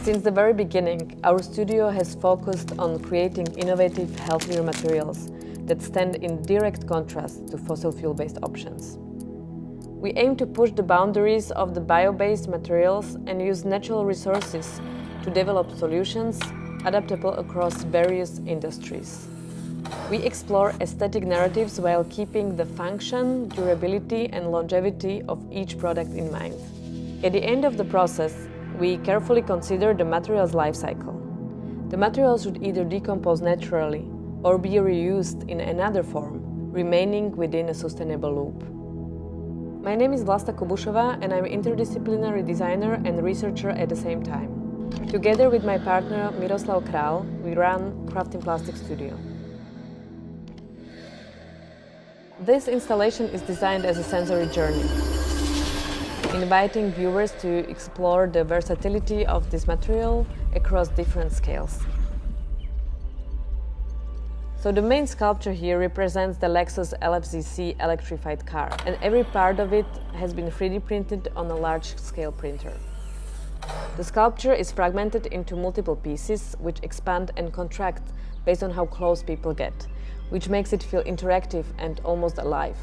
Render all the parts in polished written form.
Since the very beginning, our studio has focused on creating innovative, healthier materials that stand in direct contrast to fossil fuel-based options. We aim to push the boundaries of the bio-based materials and use natural resources to develop solutions adaptable across various industries. We explore aesthetic narratives while keeping the function, durability, and longevity of each product in mind. At the end of the process, we carefully consider the material's life cycle. The material should either decompose naturally or be reused in another form, remaining within a sustainable loop. My name is Vlasta Kubušová and I'm an interdisciplinary designer and researcher at the same time. Together with my partner Miroslav Král, we run Crafting Plastic Studio. This installation is designed as a sensory journey, inviting viewers to explore the versatility of this material across different scales. So the main sculpture here represents the Lexus LFZC electrified car, and every part of it has been 3D printed on a large-scale printer. The sculpture is fragmented into multiple pieces, which expand and contract based on how close people get, which makes it feel interactive and almost alive.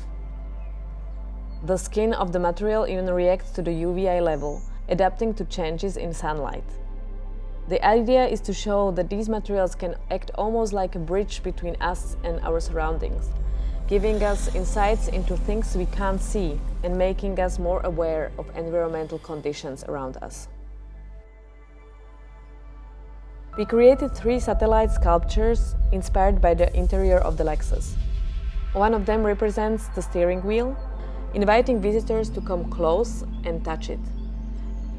The skin of the material even reacts to the UVA level, adapting to changes in sunlight. The idea is to show that these materials can act almost like a bridge between us and our surroundings, giving us insights into things we can't see and making us more aware of environmental conditions around us. We created 3 satellite sculptures inspired by the interior of the Lexus. One of them represents the steering wheel, inviting visitors to come close and touch it.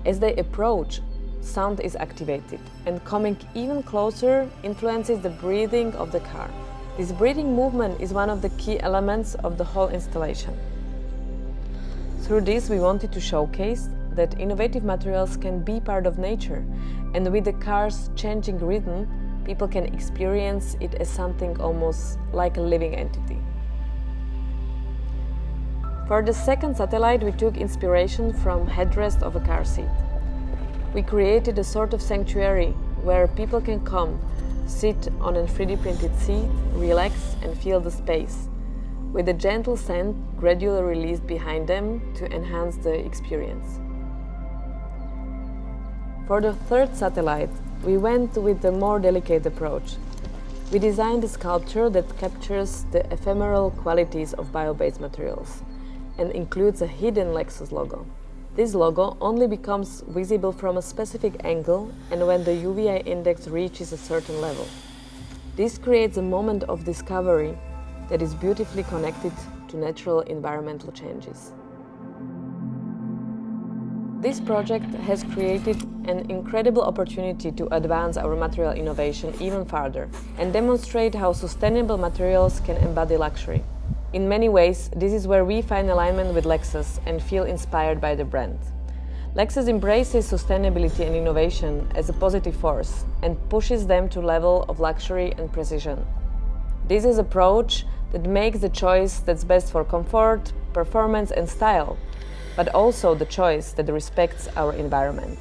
As they approach, sound is activated, and coming even closer influences the breathing of the car. This breathing movement is one of the key elements of the whole installation. Through this, we wanted to showcase that innovative materials can be part of nature, and with the car's changing rhythm, people can experience it as something almost like a living entity. For the second satellite, we took inspiration from headrest of a car seat. We created a sort of sanctuary where people can come, sit on a 3D printed seat, relax and feel the space, with a gentle scent gradually released behind them to enhance the experience. For the third satellite, we went with a more delicate approach. We designed a sculpture that captures the ephemeral qualities of bio-based materials and includes a hidden Lexus logo. This logo only becomes visible from a specific angle and when the UVA index reaches a certain level. This creates a moment of discovery that is beautifully connected to natural environmental changes. This project has created an incredible opportunity to advance our material innovation even further and demonstrate how sustainable materials can embody luxury. In many ways, this is where we find alignment with Lexus and feel inspired by the brand. Lexus embraces sustainability and innovation as a positive force and pushes them to a level of luxury and precision. This is an approach that makes the choice that's best for comfort, performance and style, but also the choice that respects our environment.